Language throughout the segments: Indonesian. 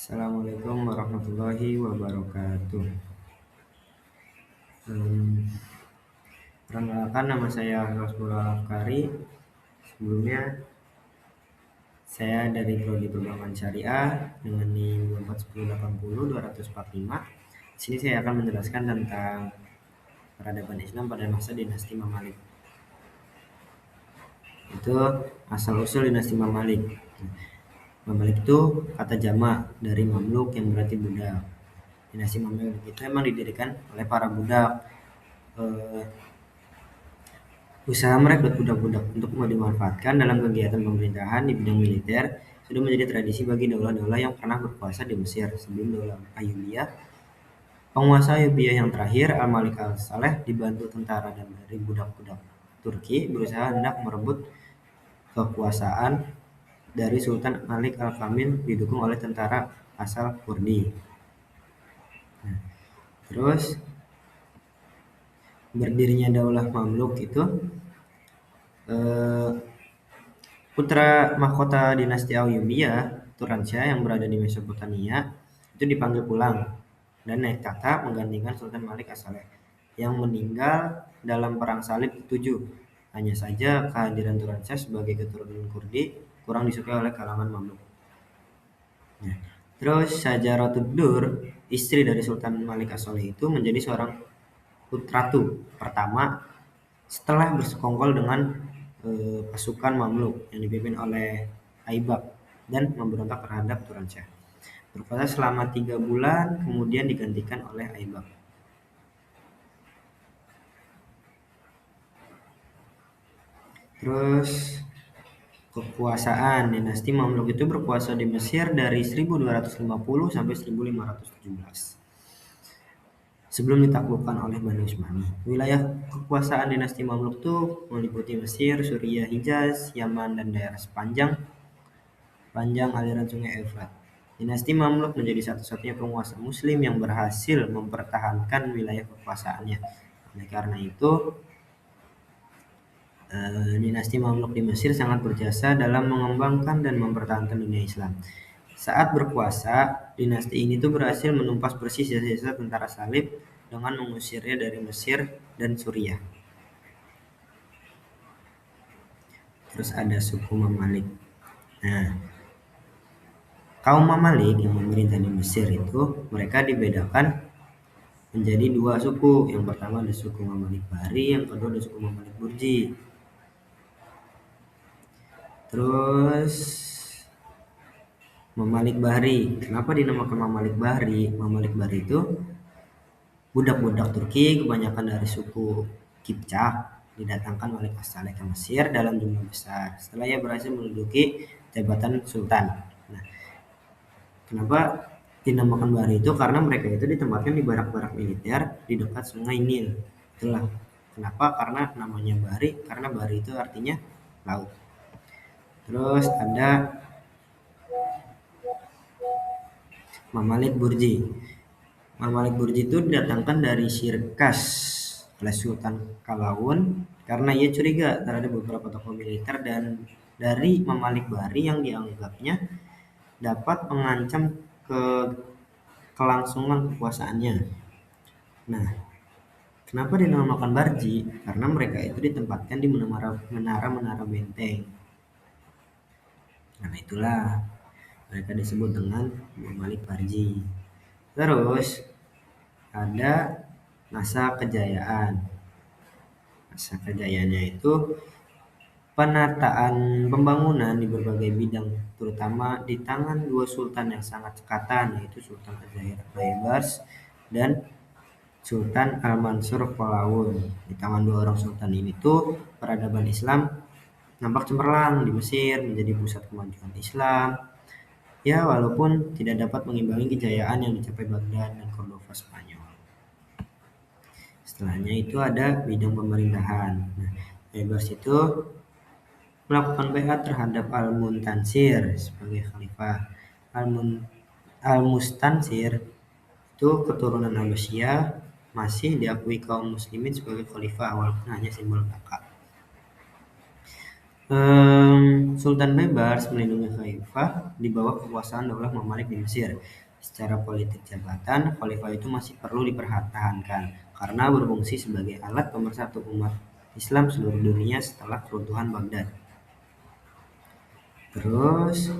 Assalamualaikum warahmatullahi wabarakatuh. Hmm, Perkenalkan, nama saya Rosbula Afkari. Sebelumnya saya dari Prodi Perbankan Syariah dengan NIM 241080245. Di sini saya akan menjelaskan tentang peradaban Islam pada masa dinasti Mamalik. Itu asal usul dinasti Mamalik. Mamalik itu kata jamak dari mamluk yang berarti budak. Dinasti Mamalik itu memang didirikan oleh para budak. Usaha merekrut budak-budak untuk dimanfaatkan dalam kegiatan pemerintahan di bidang militer sudah menjadi tradisi bagi daulah-daulah yang pernah berkuasa di Mesir sebelum daulah Ayyubiyah. Penguasa Ayyubiyah yang terakhir, Al-Malik Al-Saleh, dibantu tentara dan dari budak-budak Turki berusaha hendak merebut kekuasaan dari Sultan Malik Al-Kamil didukung oleh tentara asal Kurdi. Nah, terus berdirinya daulah Mamluk itu putra mahkota dinasti Ayyubiyah, Turansyah yang berada di Mesopotamia, itu dipanggil pulang dan naik tahta menggantikan Sultan Malik As-Saleh yang meninggal dalam perang salib ke-7. Hanya saja kehadiran Turansyah sebagai keturunan Kurdi kurang disukai oleh kalangan Mamluk. Nah, terus Syajaratud Dur, istri dari Sultan Malik As-Saleh itu menjadi seorang putratu pertama setelah bersekongkol dengan pasukan Mamluk yang dipimpin oleh Aibak dan memberontak terhadap Turansyah. Berkuasa selama 3 bulan, kemudian digantikan oleh Aibak. Terus kekuasaan dinasti Mamluk itu berkuasa di Mesir dari 1250 sampai 1517. Sebelum ditaklukkan oleh Bani Utsmani. Wilayah kekuasaan dinasti Mamluk itu meliputi Mesir, Suriah, Hijaz, Yaman, dan daerah sepanjang aliran sungai Efrat. Dinasti Mamluk menjadi satu-satunya penguasa Muslim yang berhasil mempertahankan wilayah kekuasaannya. Oleh karena itu, dinasti Mamluk di Mesir sangat berjasa dalam mengembangkan dan mempertahankan dunia Islam. Saat berkuasa, dinasti ini tuh berhasil menumpas bersih sisa-sisa tentara salib dengan mengusirnya dari Mesir dan Suriah. Terus ada suku Mamalik. Nah, kaum Mamalik yang memerintah di Mesir itu mereka dibedakan menjadi 2 suku. Yang pertama ada suku Mamalik Bahri, yang kedua ada suku Mamalik Burji. Terus Mamalik Bahri. Kenapa dinamakan Mamalik Bahri? Mamalik Bahri itu budak-budak Turki kebanyakan dari suku Kipchak didatangkan oleh As-Saleh ke Mesir dalam jumlah besar setelah ia berhasil menduduki jabatan sultan. Nah, kenapa dinamakan Bahri itu? Karena mereka itu ditempatkan di barak-barak militer di dekat sungai Nil. Itulah kenapa, karena namanya Bahri, karena Bahri itu artinya laut. Terus ada Mamalik Burji. Mamalik Burji itu didatangkan dari Sirkas oleh Sultan Kalawun karena ia curiga terhadap beberapa tokoh militer dan dari Mamalik Bahri yang dianggapnya dapat mengancam kelangsungan kekuasaannya. Nah, kenapa dinamakan Barji? Karena mereka itu ditempatkan di menara-menara benteng. Karena itulah mereka disebut dengan Mamalik Barji. Terus ada masa kejayaan. Masa kejayaannya itu penataan pembangunan di berbagai bidang, terutama di tangan 2 sultan yang sangat cekatan, yaitu Sultan Az-Zahir Baybars dan Sultan Al-Mansur Qalawun. Di tangan 2 orang sultan ini tuh peradaban Islam nampak cemerlang di Mesir, menjadi pusat kemajuan Islam. Ya, walaupun tidak dapat mengimbangi kejayaan yang dicapai Baghdad dan Cordova Spanyol. Setelahnya itu ada bidang pemerintahan. Nah, Baybars itu melakukan baiat terhadap Al-Muntansir sebagai khalifah. Al-Mustansir itu keturunan Abbasiyah, masih diakui kaum muslimin sebagai khalifah walaupun hanya simbol kakak. Sultan Baybars melindungi khalifah di bawah kekuasaan Daulah Mamalik di Mesir. Secara politik jabatan, khalifah itu masih perlu dipertahankan karena berfungsi sebagai alat pemersatu umat Islam seluruh dunia setelah keruntuhan Baghdad. Terus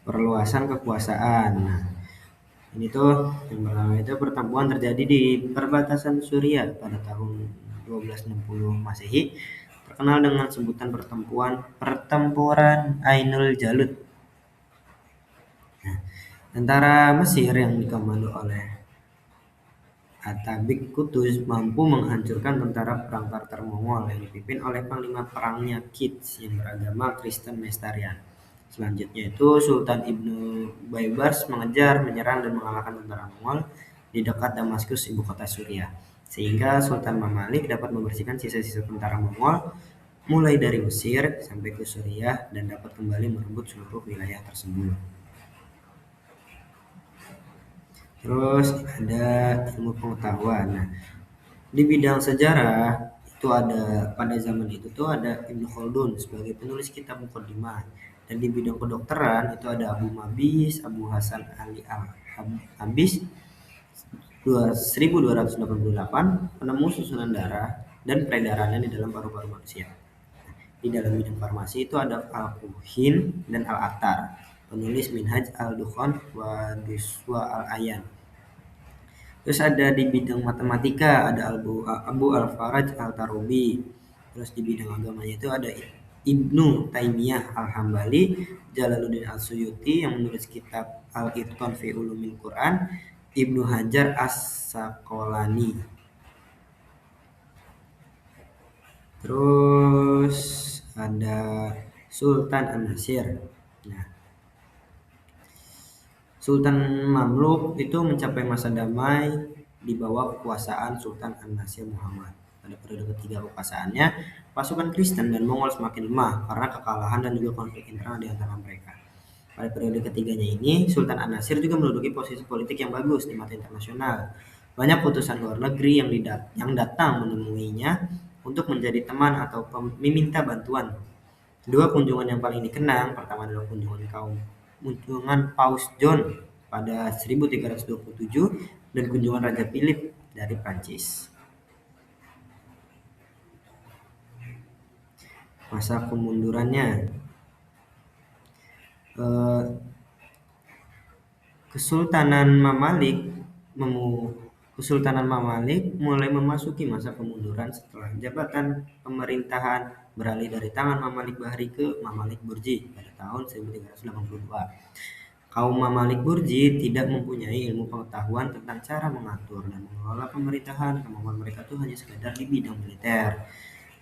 perluasan kekuasaan. Nah, ini tuh yang pertama itu pertempuran terjadi di perbatasan Suriah pada tahun 1260 Masehi, terkenal dengan sebutan pertempuran Ainul Jalut. Nah, tentara Mesir yang dikomando oleh Atabik Kutuz mampu menghancurkan tentara perang Tartar Mongol yang dipimpin oleh panglima perangnya Kits yang beragama Kristen Nestarian. Selanjutnya itu Sultan Ibnu Baybars mengejar, menyerang dan mengalahkan tentara Mongol di dekat Damaskus, ibu kota Suriah. Sehingga Sultan Mamalik dapat membersihkan sisa-sisa tentara Mongol mulai dari Mesir sampai ke Suriah dan dapat kembali merebut seluruh wilayah tersebut. Terus ada ilmu pengetahuan. Nah, di bidang sejarah itu ada pada zaman itu tuh ada Ibnu Khaldun sebagai penulis kitab Muqaddimah. Dan di bidang kedokteran itu ada Abu Mabis, Abu Hasan Ali Al-Habis 1288, penemu susunan darah dan peredarannya di dalam paru-paru manusia. Di dalam bidang farmasi itu ada Al-Kuhin dan Al-Attar, penulis Minhaj Al-Dukhon wa Duswa Al-Ayan. Terus ada di bidang matematika ada Abu Al-Faraj Al-Tarubi. Terus di bidang agamanya itu ada Ibnu Taimiyah Al-Hambali, Jalaluddin Al-Suyuti yang menulis kitab Al-Itqan fi Ulumil Quran, Ibnu Hajar As-Saqalani. Terus ada Sultan An-Nasir. Nah, Sultan Mamluk itu mencapai masa damai di bawah kekuasaan Sultan An-Nasir Muhammad. Pada periode ketiga kekuasaannya, pasukan Kristen dan Mongol semakin lemah karena kekalahan dan juga konflik internal di antara mereka. Pada periode ketiganya ini, Sultan An-Nasir juga menduduki posisi politik yang bagus di mata internasional. Banyak utusan luar negeri yang datang menemuinya untuk menjadi teman atau meminta bantuan. Dua kunjungan yang paling dikenang, pertama adalah kunjungan Paus John pada 1327 dan kunjungan Raja Philip dari Prancis. Masa kemundurannya, Kesultanan Mamalik mulai memasuki masa kemunduran setelah jabatan pemerintahan beralih dari tangan Mamalik Bahri ke Mamalik Burji pada tahun 1382. Kaum Mamalik Burji tidak mempunyai ilmu pengetahuan tentang cara mengatur dan mengelola pemerintahan. Kemampuan mereka itu hanya sekadar di bidang militer.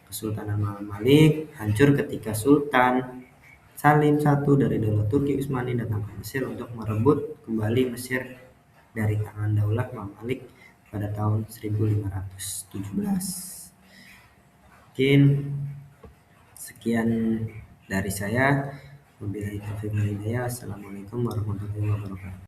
Kesultanan Mamalik hancur ketika Sultan Salim I dari Daulah Turki Utsmani datang ke Mesir untuk merebut kembali Mesir dari tangan Daulah Mamalik pada tahun 1517. Mungkin sekian dari saya. Wabillahi taufiq wal hidayah. Assalamualaikum warahmatullahi wabarakatuh.